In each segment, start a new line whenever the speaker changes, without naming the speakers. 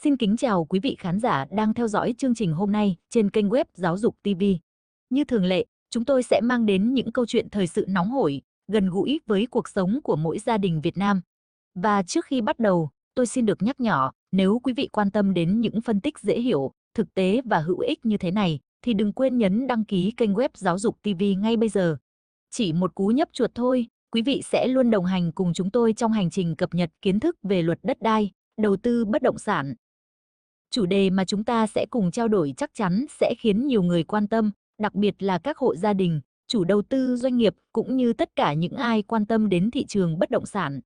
Xin kính chào quý vị khán giả đang theo dõi chương trình hôm nay trên kênh web Giáo dục TV. Như thường lệ, chúng tôi sẽ mang đến những câu chuyện thời sự nóng hổi, gần gũi với cuộc sống của mỗi gia đình Việt Nam. Và trước khi bắt đầu, tôi xin được nhắc nhở, nếu quý vị quan tâm đến những phân tích dễ hiểu, thực tế và hữu ích như thế này, thì đừng quên nhấn đăng ký kênh web Giáo dục TV ngay bây giờ. Chỉ một cú nhấp chuột thôi, quý vị sẽ luôn đồng hành cùng chúng tôi trong hành trình cập nhật kiến thức về luật đất đai, đầu tư bất động sản. Chủ đề mà chúng ta sẽ cùng trao đổi chắc chắn sẽ khiến nhiều người quan tâm, đặc biệt là các hộ gia đình, chủ đầu tư doanh nghiệp cũng như tất cả những ai quan tâm đến thị trường bất động sản.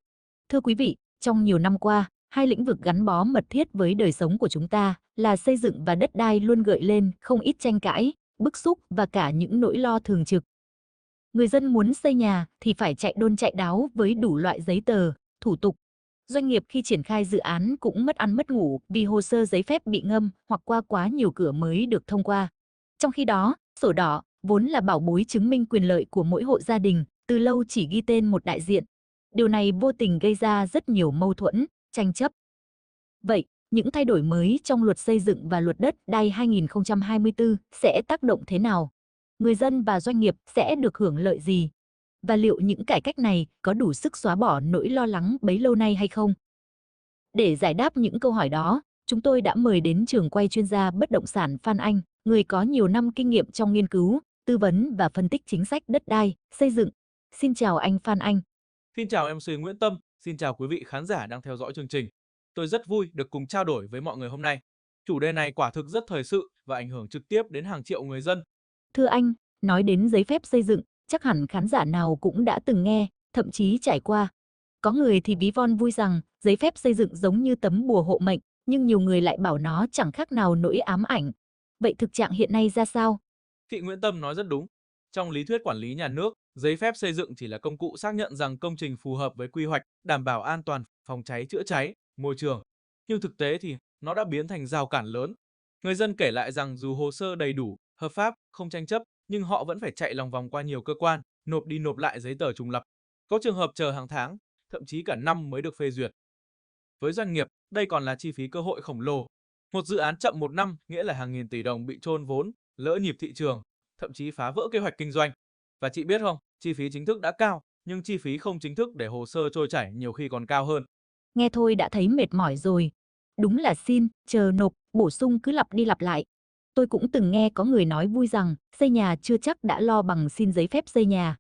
Thưa quý vị, trong nhiều năm qua, hai lĩnh vực gắn bó mật thiết với đời sống của chúng ta là xây dựng và đất đai luôn gợi lên không ít tranh cãi, bức xúc và cả những nỗi lo thường trực. Người dân muốn xây nhà thì phải chạy đôn chạy đáo với đủ loại giấy tờ, thủ tục. Doanh nghiệp khi triển khai dự án cũng mất ăn mất ngủ vì hồ sơ giấy phép bị ngâm hoặc qua quá nhiều cửa mới được thông qua. Trong khi đó, sổ đỏ, vốn là bảo bối chứng minh quyền lợi của mỗi hộ gia đình, từ lâu chỉ ghi tên một đại diện. Điều này vô tình gây ra rất nhiều mâu thuẫn, tranh chấp. Vậy, những thay đổi mới trong luật xây dựng và luật đất đai 2024 sẽ tác động thế nào? Người dân và doanh nghiệp sẽ được hưởng lợi gì? Và liệu những cải cách này có đủ sức xóa bỏ nỗi lo lắng bấy lâu nay hay không? Để giải đáp những câu hỏi đó, chúng tôi đã mời đến trường quay chuyên gia bất động sản Phan Anh, người có nhiều năm kinh nghiệm trong nghiên cứu, tư vấn và phân tích chính sách đất đai, xây dựng. Xin chào anh Phan Anh.
Xin chào MC Nguyễn Tâm, xin chào quý vị khán giả đang theo dõi chương trình. Tôi rất vui được cùng trao đổi với mọi người hôm nay. Chủ đề này quả thực rất thời sự và ảnh hưởng trực tiếp đến hàng triệu người dân.
Thưa anh, nói đến giấy phép xây dựng, chắc hẳn khán giả nào cũng đã từng nghe, thậm chí trải qua. Có người thì ví von vui rằng giấy phép xây dựng giống như tấm bùa hộ mệnh, nhưng nhiều người lại bảo nó chẳng khác nào nỗi ám ảnh. Vậy thực trạng hiện nay ra sao?
Chị Nguyễn Tâm nói rất đúng. Trong lý thuyết quản lý nhà nước, giấy phép xây dựng chỉ là công cụ xác nhận rằng công trình phù hợp với quy hoạch, đảm bảo an toàn, phòng cháy chữa cháy, môi trường. Nhưng thực tế thì nó đã biến thành rào cản lớn. Người dân kể lại rằng dù hồ sơ đầy đủ, hợp pháp, không tranh chấp, nhưng họ vẫn phải chạy lòng vòng qua nhiều cơ quan, nộp đi nộp lại giấy tờ trùng lặp. Có trường hợp chờ hàng tháng, thậm chí cả năm mới được phê duyệt. Với doanh nghiệp, đây còn là chi phí cơ hội khổng lồ. Một dự án chậm một năm nghĩa là hàng nghìn tỷ đồng bị chôn vốn, lỡ nhịp thị trường, thậm chí phá vỡ kế hoạch kinh doanh. Và chị biết không, chi phí chính thức đã cao, nhưng chi phí không chính thức để hồ sơ trôi chảy nhiều khi còn cao hơn.
Nghe thôi đã thấy mệt mỏi rồi. Đúng là xin, chờ nộp, bổ sung cứ lặp đi lặp lại. Tôi cũng từng nghe có người nói vui rằng xây nhà chưa chắc đã lo bằng xin giấy phép xây nhà.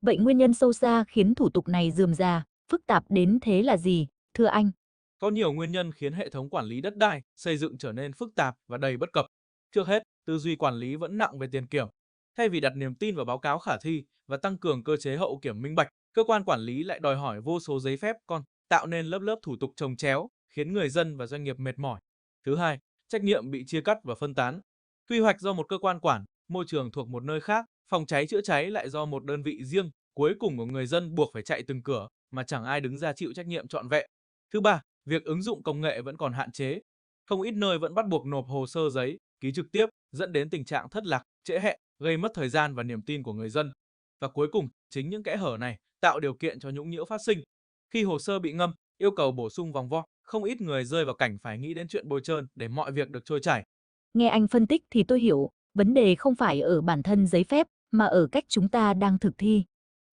Vậy nguyên nhân sâu xa khiến thủ tục này rườm rà, phức tạp đến thế là gì, thưa anh?
Có nhiều nguyên nhân khiến hệ thống quản lý đất đai, xây dựng trở nên phức tạp và đầy bất cập. Trước hết, tư duy quản lý vẫn nặng về tiền kiểm. Thay vì đặt niềm tin vào báo cáo khả thi và tăng cường cơ chế hậu kiểm minh bạch, cơ quan quản lý lại đòi hỏi vô số giấy phép còn tạo nên lớp lớp thủ tục chồng chéo, khiến người dân và doanh nghiệp mệt mỏi. Thứ hai, trách nhiệm bị chia cắt và phân tán. Quy hoạch do một cơ quan quản, môi trường thuộc một nơi khác, phòng cháy chữa cháy lại do một đơn vị riêng, cuối cùng của người dân buộc phải chạy từng cửa mà chẳng ai đứng ra chịu trách nhiệm trọn vẹn. Thứ ba, việc ứng dụng công nghệ vẫn còn hạn chế. Không ít nơi vẫn bắt buộc nộp hồ sơ giấy, ký trực tiếp, dẫn đến tình trạng thất lạc, trễ hẹn, gây mất thời gian và niềm tin của người dân. Và cuối cùng, chính những kẽ hở này tạo điều kiện cho nhũng nhiễu phát sinh. Khi hồ sơ bị ngâm, yêu cầu bổ sung vòng vo, không ít người rơi vào cảnh phải nghĩ đến chuyện bôi trơn để mọi việc được trôi chảy.
Nghe anh phân tích thì tôi hiểu, vấn đề không phải ở bản thân giấy phép, mà ở cách chúng ta đang thực thi.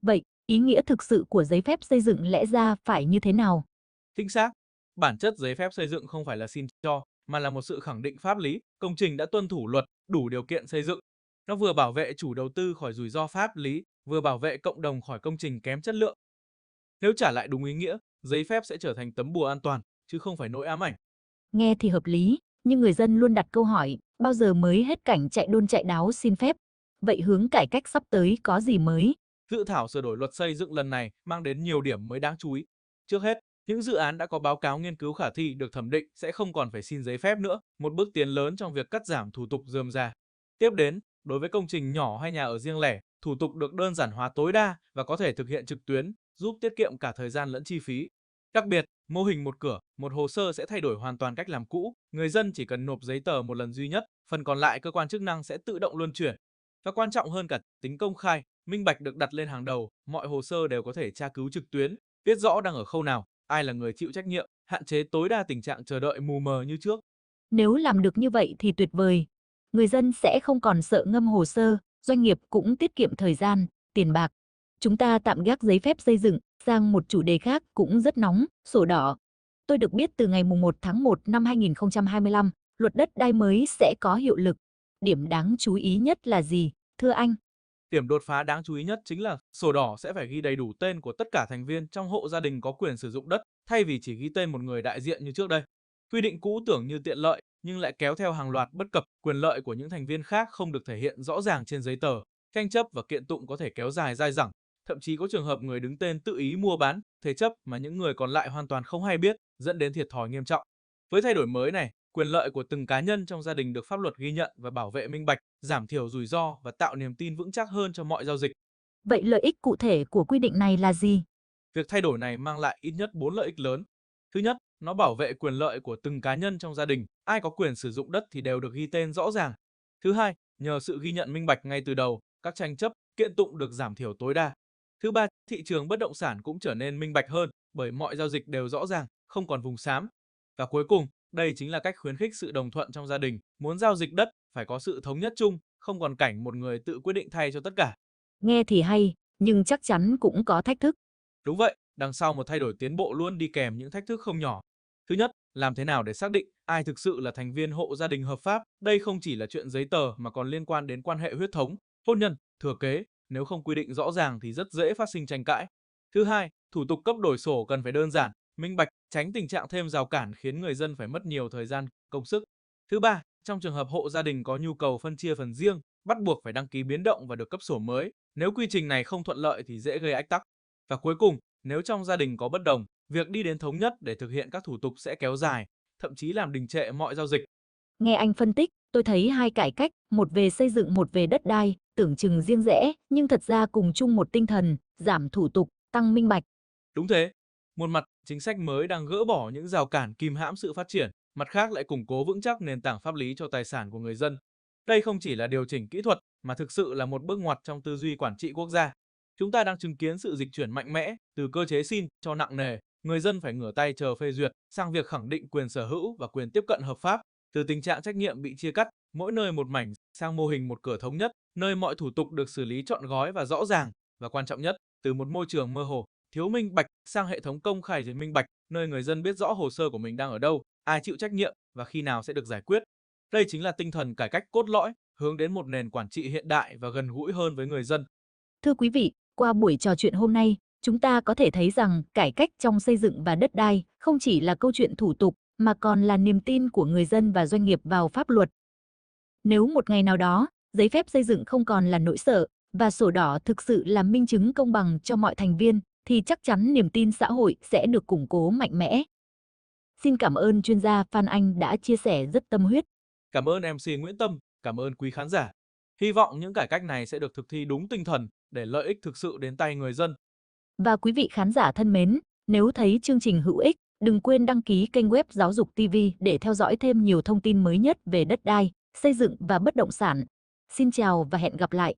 Vậy, ý nghĩa thực sự của giấy phép xây dựng lẽ ra phải như thế nào?
Chính xác, bản chất giấy phép xây dựng không phải là xin cho, mà là một sự khẳng định pháp lý, công trình đã tuân thủ luật, đủ điều kiện xây dựng. Nó vừa bảo vệ chủ đầu tư khỏi rủi ro pháp lý, vừa bảo vệ cộng đồng khỏi công trình kém chất lượng. Nếu trả lại đúng ý nghĩa, giấy phép sẽ trở thành tấm bùa an toàn, chứ không phải nỗi ám ảnh.
Nghe thì hợp lý, nhưng người dân luôn đặt câu hỏi, bao giờ mới hết cảnh chạy đôn chạy đáo xin phép? Vậy hướng cải cách sắp tới có gì mới?
Dự thảo sửa đổi luật xây dựng lần này mang đến nhiều điểm mới đáng chú ý. Trước hết, những dự án đã có báo cáo nghiên cứu khả thi được thẩm định sẽ không còn phải xin giấy phép nữa, một bước tiến lớn trong việc cắt giảm thủ tục rườm rà. Tiếp đến, đối với công trình nhỏ hay nhà ở riêng lẻ, thủ tục được đơn giản hóa tối đa và có thể thực hiện trực tuyến, giúp tiết kiệm cả thời gian lẫn chi phí. Đặc biệt, mô hình một cửa, một hồ sơ sẽ thay đổi hoàn toàn cách làm cũ, người dân chỉ cần nộp giấy tờ một lần duy nhất, phần còn lại cơ quan chức năng sẽ tự động luân chuyển. Và quan trọng hơn cả, tính công khai, minh bạch được đặt lên hàng đầu, mọi hồ sơ đều có thể tra cứu trực tuyến, biết rõ đang ở khâu nào, ai là người chịu trách nhiệm, hạn chế tối đa tình trạng chờ đợi mù mờ như trước.
Nếu làm được như vậy thì tuyệt vời. Người dân sẽ không còn sợ ngâm hồ sơ, doanh nghiệp cũng tiết kiệm thời gian, tiền bạc. Chúng ta tạm gác giấy phép xây dựng sang một chủ đề khác cũng rất nóng, sổ đỏ. Tôi được biết từ ngày 1 tháng 1 năm 2025, luật đất đai mới sẽ có hiệu lực. Điểm đáng chú ý nhất là gì, thưa anh?
Điểm đột phá đáng chú ý nhất chính là sổ đỏ sẽ phải ghi đầy đủ tên của tất cả thành viên trong hộ gia đình có quyền sử dụng đất, thay vì chỉ ghi tên một người đại diện như trước đây. Quy định cũ tưởng như tiện lợi, nhưng lại kéo theo hàng loạt bất cập, quyền lợi của những thành viên khác không được thể hiện rõ ràng trên giấy tờ. Tranh chấp và kiện tụng có thể kéo dài dai dẳng, thậm chí có trường hợp người đứng tên tự ý mua bán, thế chấp mà những người còn lại hoàn toàn không hay biết, dẫn đến thiệt thòi nghiêm trọng. Với thay đổi mới này, quyền lợi của từng cá nhân trong gia đình được pháp luật ghi nhận và bảo vệ minh bạch, giảm thiểu rủi ro và tạo niềm tin vững chắc hơn cho mọi giao dịch.
Vậy lợi ích cụ thể của quy định này là gì?
Việc thay đổi này mang lại ít nhất 4 lợi ích lớn. Thứ nhất, nó bảo vệ quyền lợi của từng cá nhân trong gia đình, ai có quyền sử dụng đất thì đều được ghi tên rõ ràng. Thứ hai, nhờ sự ghi nhận minh bạch ngay từ đầu, các tranh chấp, kiện tụng được giảm thiểu tối đa. Thứ ba, thị trường bất động sản cũng trở nên minh bạch hơn bởi mọi giao dịch đều rõ ràng, không còn vùng xám. Và cuối cùng, đây chính là cách khuyến khích sự đồng thuận trong gia đình, muốn giao dịch đất phải có sự thống nhất chung, không còn cảnh một người tự quyết định thay cho tất cả.
Nghe thì hay, nhưng chắc chắn cũng có thách thức.
Đúng vậy, đằng sau một thay đổi tiến bộ luôn đi kèm những thách thức không nhỏ. Thứ nhất, làm thế nào để xác định ai thực sự là thành viên hộ gia đình hợp pháp? Đây không chỉ là chuyện giấy tờ mà còn liên quan đến quan hệ huyết thống, hôn nhân, thừa kế. Nếu không quy định rõ ràng thì rất dễ phát sinh tranh cãi. Thứ hai, thủ tục cấp đổi sổ cần phải đơn giản, minh bạch, tránh tình trạng thêm rào cản khiến người dân phải mất nhiều thời gian, công sức. Thứ ba, trong trường hợp hộ gia đình có nhu cầu phân chia phần riêng, bắt buộc phải đăng ký biến động và được cấp sổ mới. Nếu quy trình này không thuận lợi thì dễ gây ách tắc. Và cuối cùng, nếu trong gia đình có bất đồng, việc đi đến thống nhất để thực hiện các thủ tục sẽ kéo dài, thậm chí làm đình trệ mọi giao dịch.
Nghe anh phân tích, tôi thấy hai cải cách, một về xây dựng một về đất đai, tưởng chừng riêng rẽ, nhưng thật ra cùng chung một tinh thần, giảm thủ tục, tăng minh bạch.
Đúng thế, một mặt chính sách mới đang gỡ bỏ những rào cản kìm hãm sự phát triển, mặt khác lại củng cố vững chắc nền tảng pháp lý cho tài sản của người dân. Đây không chỉ là điều chỉnh kỹ thuật mà thực sự là một bước ngoặt trong tư duy quản trị quốc gia. Chúng ta đang chứng kiến sự dịch chuyển mạnh mẽ từ cơ chế xin cho nặng nề, người dân phải ngửa tay chờ phê duyệt, sang việc khẳng định quyền sở hữu và quyền tiếp cận hợp pháp, từ tình trạng trách nhiệm bị chia cắt, mỗi nơi một mảnh sang mô hình một cửa thống nhất, nơi mọi thủ tục được xử lý trọn gói và rõ ràng, và quan trọng nhất, từ một môi trường mơ hồ, thiếu minh bạch sang hệ thống công khai đến minh bạch, nơi người dân biết rõ hồ sơ của mình đang ở đâu, ai chịu trách nhiệm và khi nào sẽ được giải quyết. Đây chính là tinh thần cải cách cốt lõi, hướng đến một nền quản trị hiện đại và gần gũi hơn với người dân.
Thưa quý vị, qua buổi trò chuyện hôm nay, chúng ta có thể thấy rằng cải cách trong xây dựng và đất đai không chỉ là câu chuyện thủ tục mà còn là niềm tin của người dân và doanh nghiệp vào pháp luật. Nếu một ngày nào đó, giấy phép xây dựng không còn là nỗi sợ và sổ đỏ thực sự là minh chứng công bằng cho mọi thành viên, thì chắc chắn niềm tin xã hội sẽ được củng cố mạnh mẽ. Xin cảm ơn chuyên gia Phan Anh đã chia sẻ rất tâm huyết.
Cảm ơn MC Nguyễn Tâm, cảm ơn quý khán giả. Hy vọng những cải cách này sẽ được thực thi đúng tinh thần để lợi ích thực sự đến tay người dân.
Và quý vị khán giả thân mến, nếu thấy chương trình hữu ích, đừng quên đăng ký kênh web Giáo dục TV để theo dõi thêm nhiều thông tin mới nhất về đất đai, xây dựng và bất động sản. Xin chào và hẹn gặp lại.